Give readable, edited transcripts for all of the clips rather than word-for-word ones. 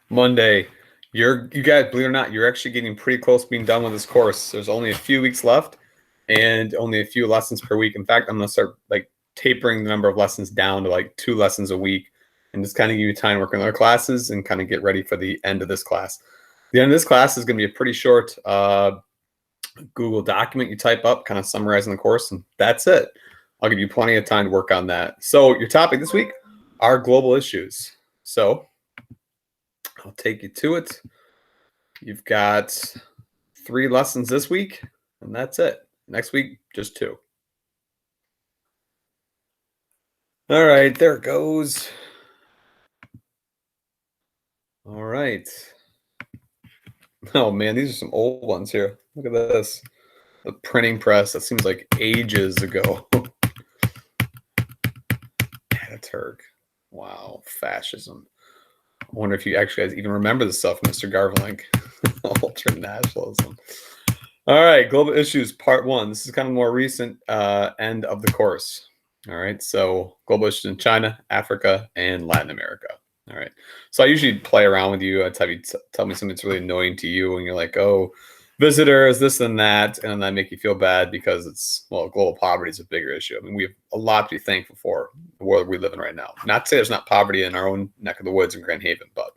Monday. You guys, believe it or not, you're actually getting pretty close to being done with this course. There's only a few weeks left and only a few lessons per week. In fact, I'm gonna start like tapering the number of lessons down to like 2 lessons a week and just kind of give you time to work on other classes and kind of get ready for the end of this class. The end of this class is gonna be a pretty short Google document you type up, kind of summarizing the course, and that's it. I'll give you plenty of time to work on that. So your topic this week are global issues. So I'll take you to it. You've got 3 lessons this week, and that's it. Next week, just 2. All right, there it goes. All right. Oh man, these are some old ones here. Look at this. The printing press. That seems like ages ago. Ataturk. Wow, fascism. I wonder if you actually guys even remember this stuff, Mr. Garvelink. Ultra nationalism. All right, global issues, part 1. This is kind of more recent end of the course. All right, so global issues in China, Africa, and Latin America. All right, so I usually play around with you. I tell me something that's really annoying to you, and you're like, "Oh, visitors, this and that," and then I make you feel bad because it's global poverty is a bigger issue. I mean, we have a lot to be thankful for the world we live in right now. Not to say there's not poverty in our own neck of the woods in Grand Haven, but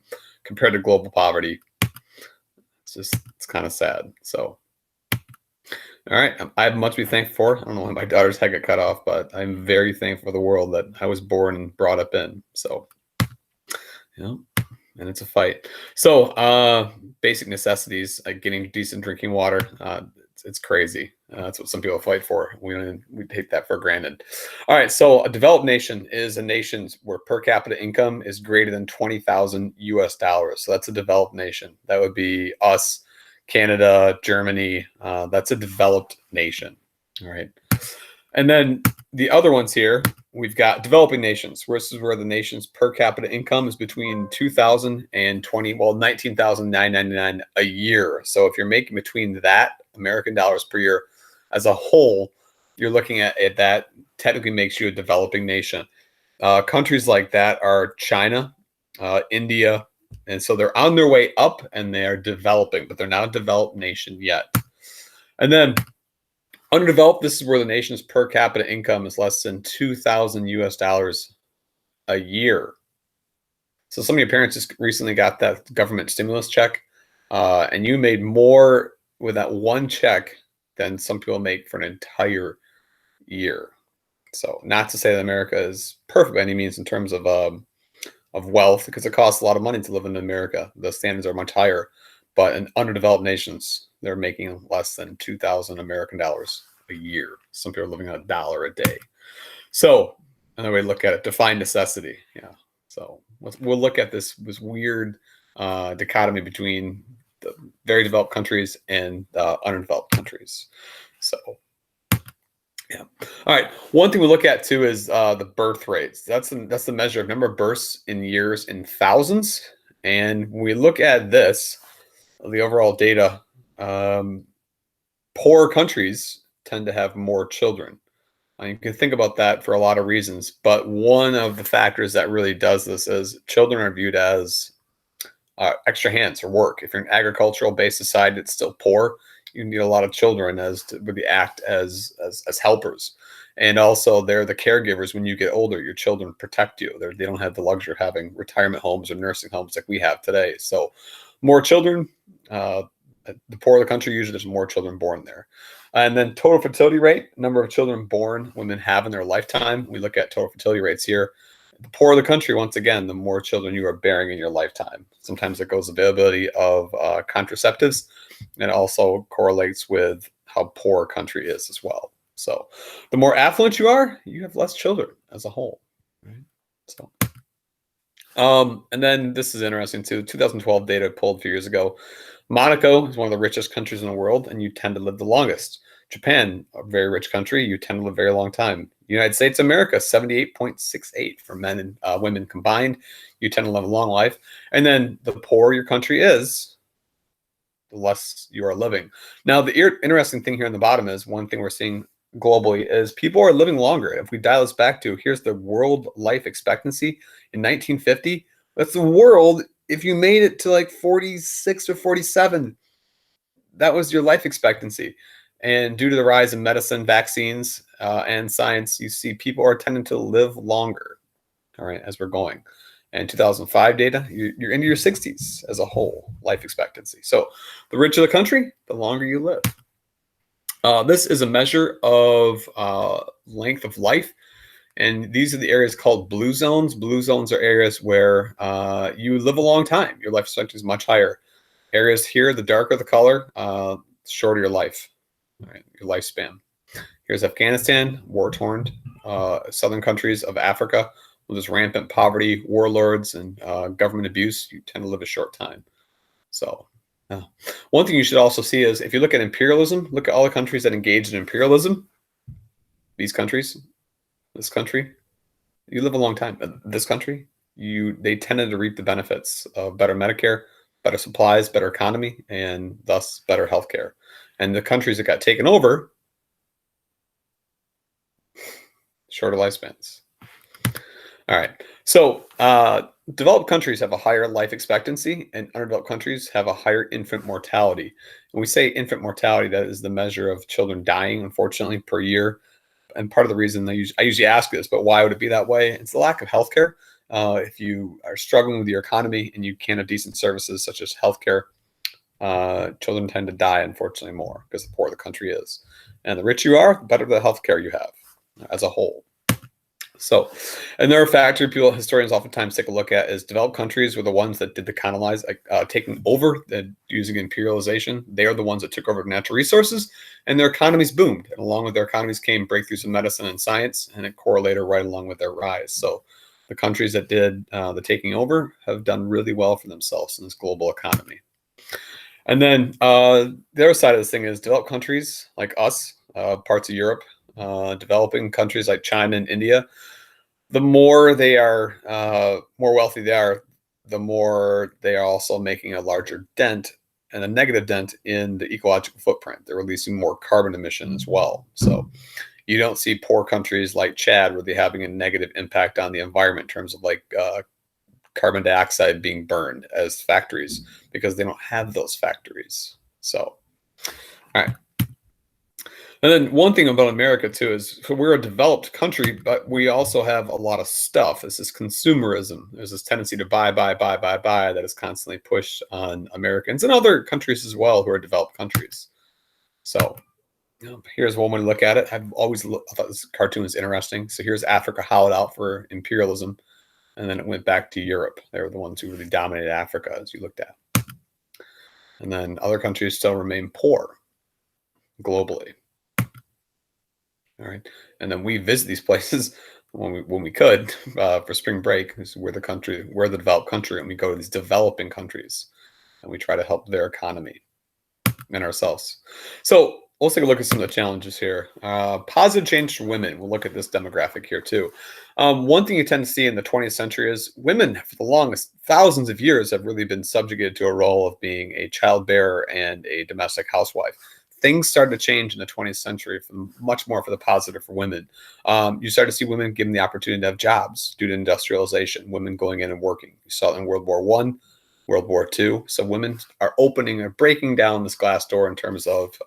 compared to global poverty, it's kind of sad. So. All right. I have much to be thankful for. I don't know when my daughter's head got cut off, but I'm very thankful for the world that I was born and brought up in. So, and it's a fight. So, basic necessities, like getting decent drinking water, it's crazy. That's what some people fight for. We take that for granted. All right. So, a developed nation is a nation where per capita income is greater than 20,000 US dollars. So, that's a developed nation. That would be us. Canada, Germany, that's a developed nation. All right. And then the other ones here, we've got developing nations, where this is where the nation's per capita income is between 2,000 and 19,999 a year. So if you're making between that American dollars per year as a whole, you're looking at it, that technically makes you a developing nation. Countries like that are China, India, and so they're on their way up and they're developing, but they're not a developed nation yet. And then underdeveloped, this is where the nation's per capita income is less than 2,000 US dollars a year. So some of your parents just recently got that government stimulus check, and you made more with that one check than some people make for an entire year. So not to say that America is perfect by any means in terms of wealth, because it costs a lot of money to live in America. The standards are much higher, but in underdeveloped nations, they're making less than 2,000 American dollars a year. Some people are living on $1 a day. So another way to look at it, define necessity. Yeah. So we'll look at this weird dichotomy between the very developed countries and underdeveloped countries. So yeah. All right. One thing we look at too is the birth rates. That's the measure of number of births in years in thousands. And when we look at this, the overall data, poor countries tend to have more children. You can think about that for a lot of reasons, but one of the factors that really does this is children are viewed as extra hands or work. If you're an agricultural based society that's still poor, you need a lot of children as to really act as helpers. And also they're the caregivers when you get older. Your children protect you. They don't have the luxury of having retirement homes or nursing homes like we have today. So more children, the poorer the country, usually there's more children born there. And then total fertility rate, number of children born women have in their lifetime. We look at total fertility rates here. The poorer the country, once again, the more children you are bearing in your lifetime. Sometimes it goes availability of contraceptives, and it also correlates with how poor a country is as well. So the more affluent you are, you have less children as a whole. Right? So, and then this is interesting too. 2012 data pulled a few years ago. Monaco is one of the richest countries in the world, and you tend to live the longest. Japan, a very rich country, you tend to live a very long time. United States of America, 78.68 for men and women combined. You tend to live a long life. And then the poorer your country is, the less you are living. Now, the interesting thing here in the bottom is one thing we're seeing globally is people are living longer. If we dial this back to, here's the world life expectancy in 1950. That's the world if you made it to like 46 or 47, that was your life expectancy. And due to the rise in medicine, vaccines, and science, you see people are tending to live longer, all right, as we're going. And 2005 data, you're into your 60s as a whole life expectancy. So the richer the country, the longer you live. This is a measure of length of life. And these are the areas called blue zones. Blue zones are areas where you live a long time. Your life expectancy is much higher. Areas here, the darker the color, shorter your life, all right, your lifespan. Here's Afghanistan, war-torn, southern countries of Africa. With this rampant poverty, warlords, and government abuse, you tend to live a short time. So one thing you should also see is if you look at imperialism, look at all the countries that engage in imperialism. These countries, this country, you live a long time. This country, they tended to reap the benefits of better Medicare, better supplies, better economy, and thus better healthcare. And the countries that got taken over, shorter lifespans. All right. So developed countries have a higher life expectancy, and underdeveloped countries have a higher infant mortality. When we say infant mortality, that is the measure of children dying, unfortunately, per year. And part of the reason I usually ask this, but why would it be that way? It's the lack of healthcare. If you are struggling with your economy and you can't have decent services such as healthcare, children tend to die, unfortunately, more because the poorer the country is. And the richer you are, the better the healthcare you have as a whole. So another factor historians oftentimes take a look at is developed countries were the ones that did the colonize, taking over using imperialization. They are the ones that took over natural resources, and their economies boomed. And along with their economies came breakthroughs in medicine and science, and it correlated right along with their rise. So the countries that did the taking over have done really well for themselves in this global economy. And then the other side of this thing is developed countries like us, parts of Europe, developing countries like China and India, the more they are, more wealthy they are, the more they are also making a larger dent and a negative dent in the ecological footprint. They're releasing more carbon emission as well. So you don't see poor countries like Chad really having a negative impact on the environment in terms of like carbon dioxide being burned as factories because they don't have those factories. So, all right. And then one thing about America too is we're a developed country, but we also have a lot of stuff. This is consumerism. There's this tendency to buy that is constantly pushed on Americans and other countries as well who are developed countries. So here's one way to look at it. I've always I thought this cartoon was interesting. So here's Africa hollowed out for imperialism, and then it went back to Europe. They were the ones who really dominated Africa, as you looked at. And then other countries still remain poor globally. All right, and then we visit these places when we could for spring break. We're the developed country, and we go to these developing countries, and we try to help their economy and ourselves. So let's take a look at some of the challenges here. Positive change for women. We'll look at this demographic here too. One thing you tend to see in the 20th century is women, for the longest thousands of years, have really been subjugated to a role of being a child bearer and a domestic housewife. Things started to change in the 20th century, much more for the positive for women. You started to see women given the opportunity to have jobs due to industrialization, women going in and working. You saw it in World War I, World War II. So women are opening or breaking down this glass door in terms of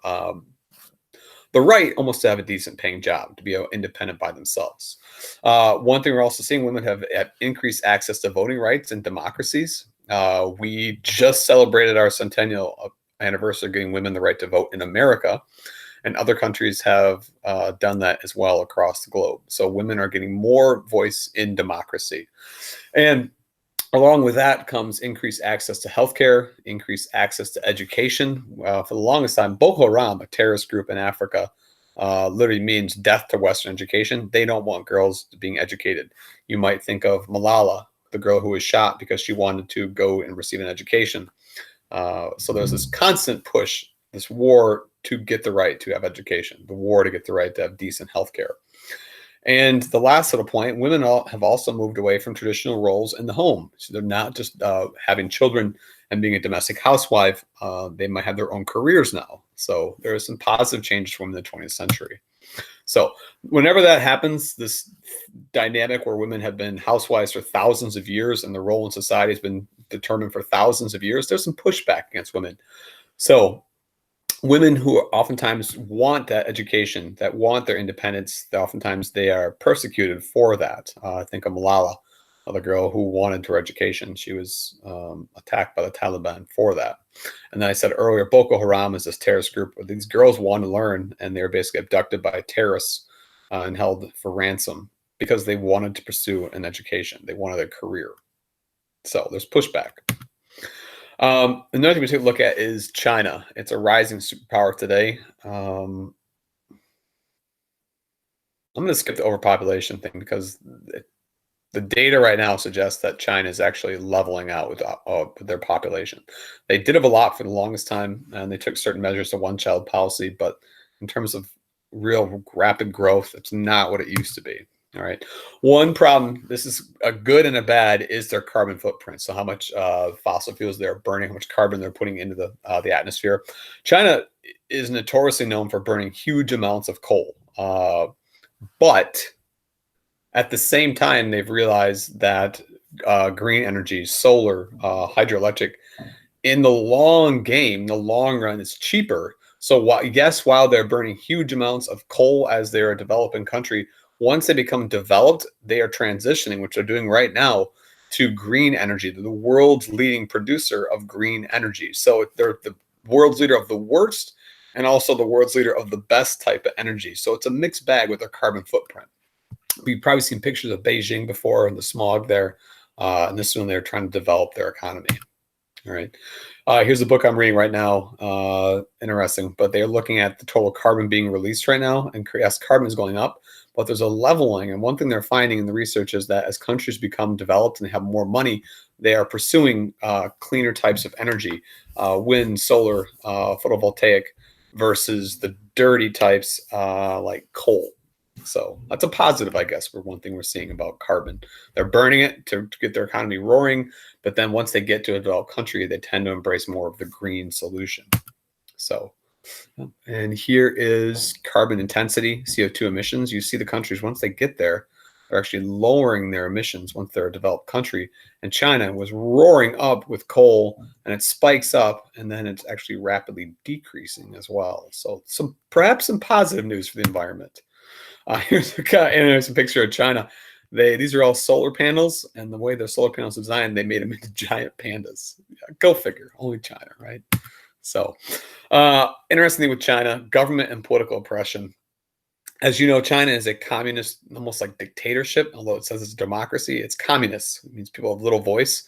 the right almost to have a decent paying job, to be independent by themselves. One thing we're also seeing, women have increased access to voting rights in democracies. We just celebrated our centennial anniversary of giving women the right to vote in America, and other countries have done that as well across the globe. So women are getting more voice in democracy. And along with that comes increased access to healthcare, increased access to education. For the longest time, Boko Haram, a terrorist group in Africa, literally means death to Western education. They don't want girls being educated. You might think of Malala, the girl who was shot because she wanted to go and receive an education. So there's this constant push, this war to get the right to have education, the war to get the right to have decent healthcare. And the last little point, women have also moved away from traditional roles in the home. So they're not just having children and being a domestic housewife. They might have their own careers now. So there are some positive changes from the 20th century. So whenever that happens, this dynamic where women have been housewives for thousands of years and their role in society has been determined for thousands of years, there's some pushback against women. So women who oftentimes want that education, that want their independence, oftentimes they are persecuted for that. I think of Malala, the girl who wanted her education. She was attacked by the Taliban for that. And then I said earlier, Boko Haram is this terrorist group where these girls want to learn, and they were basically abducted by terrorists and held for ransom because they wanted to pursue an education. They wanted a career. So there's pushback. Another thing we take a look at is China. It's a rising superpower today. I'm going to skip the overpopulation thing because the data right now suggests that China is actually leveling out with their population. They did have a lot for the longest time, and they took certain measures to one-child policy, but in terms of real rapid growth, it's not what it used to be. All right. One problem, this is a good and a bad, is their carbon footprint. So how much fossil fuels they're burning, how much carbon they're putting into the atmosphere. China is notoriously known for burning huge amounts of coal. But at the same time, they've realized that green energy, solar, hydroelectric, in the long game, the long run, is cheaper. So yes, while they're burning huge amounts of coal as they're a developing country, once they become developed, they are transitioning, which they're doing right now, to green energy. They're the world's leading producer of green energy. So they're the world's leader of the worst and also the world's leader of the best type of energy. So it's a mixed bag with their carbon footprint. We've probably seen pictures of Beijing before and the smog there. And this is when they're trying to develop their economy. All right. Here's a book I'm reading right now. Interesting. But they're looking at the total carbon being released right now. And yes, carbon is going up, but there's a leveling. And one thing they're finding in the research is that as countries become developed and have more money, they are pursuing cleaner types of energy, wind, solar, photovoltaic, versus the dirty types like coal. So that's a positive, I guess, for one thing we're seeing about carbon. They're burning it to get their economy roaring, but then once they get to a developed country, they tend to embrace more of the green solution. So, and here is carbon intensity, CO2 emissions. You see the countries, once they get there, they're actually lowering their emissions once they're a developed country. And China was roaring up with coal, and it spikes up, and then it's actually rapidly decreasing as well. So perhaps some positive news for the environment. Here's a picture of China. These are all solar panels, and the way their solar panels are designed, they made them into giant pandas. Yeah, go figure. Only China, right? So, interesting thing with China, government and political oppression. As you know, China is a communist, almost like dictatorship, although it says it's a democracy. It's communist. It means people have little voice.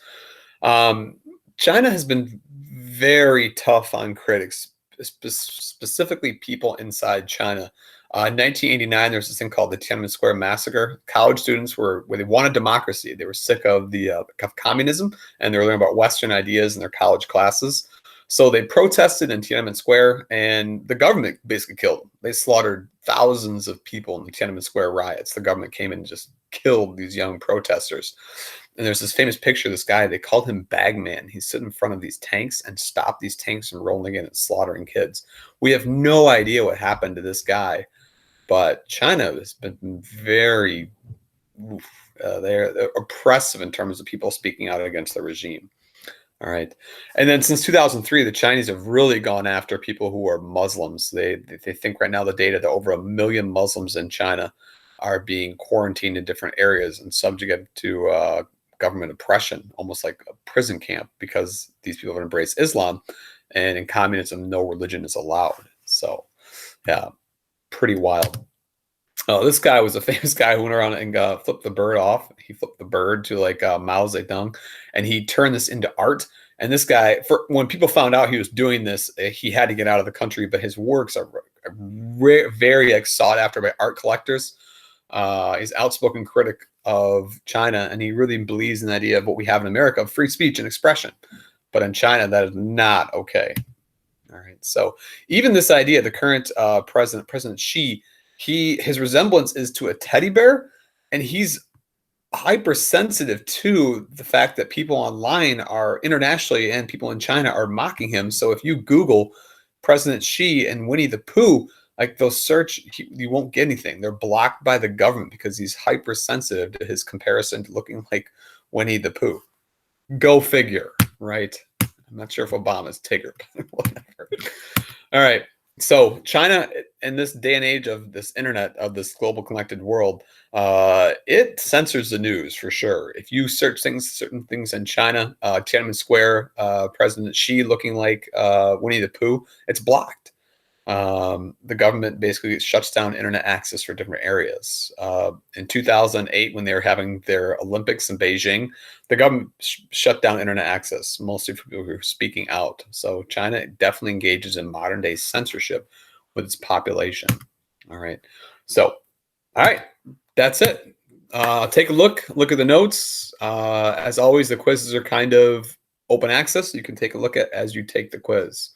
China has been very tough on critics, specifically people inside China. In 1989, there's this thing called the Tiananmen Square Massacre. College students where they wanted democracy. They were sick of of communism, and they were learning about Western ideas in their college classes. So they protested in Tiananmen Square, and the government basically killed them. They slaughtered thousands of people in the Tiananmen Square riots. The government came in and just killed these young protesters. And there's this famous picture of this guy. They called him Bagman. He's sitting in front of these tanks and stopped these tanks from rolling in and slaughtering kids. We have no idea what happened to this guy. But China has been very, they're oppressive in terms of people speaking out against the regime. All right. And then since 2003, the Chinese have really gone after people who are Muslims. They think right now the data that over 1 million Muslims in China are being quarantined in different areas and subjected to government oppression, almost like a prison camp, because these people have embraced Islam. And in communism, no religion is allowed. So, yeah. Pretty wild. This guy was a famous guy who went around and flipped the bird off. He flipped the bird to like Mao Zedong, and he turned this into art. And this guy, when people found out he was doing this, he had to get out of the country. But his works are very sought after by art collectors. He's an outspoken critic of China, and he really believes in the idea of what we have in America of free speech and expression. But in China, that is not okay. All right. So even this idea, the current President Xi, his resemblance is to a teddy bear, and he's hypersensitive to the fact that people online are internationally and people in China are mocking him. So if you Google President Xi and Winnie the Pooh, Like they'll search, you won't get anything. They're blocked by the government because he's hypersensitive to his comparison to looking like Winnie the Pooh. Go figure, right? I'm not sure if Obama's Tigger, but whatever. All right. So China, in this day and age of this internet, of this global connected world, it censors the news for sure. If you search certain things in China, Tiananmen Square, President Xi looking like Winnie the Pooh, it's blocked. The government basically shuts down internet access for different areas. In 2008, when they were having their Olympics in Beijing, the government shut down internet access, mostly for people who are speaking out. So China definitely engages in modern day censorship with its population. All right. So, all right, that's it. Take a look at the notes. As always, the quizzes are kind of open access. You can take a look at as you take the quiz.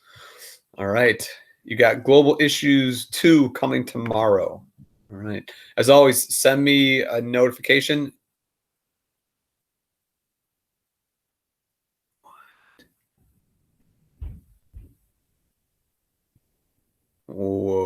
All right. You got Global Issues 2 coming tomorrow. All right. As always, send me a notification. Whoa.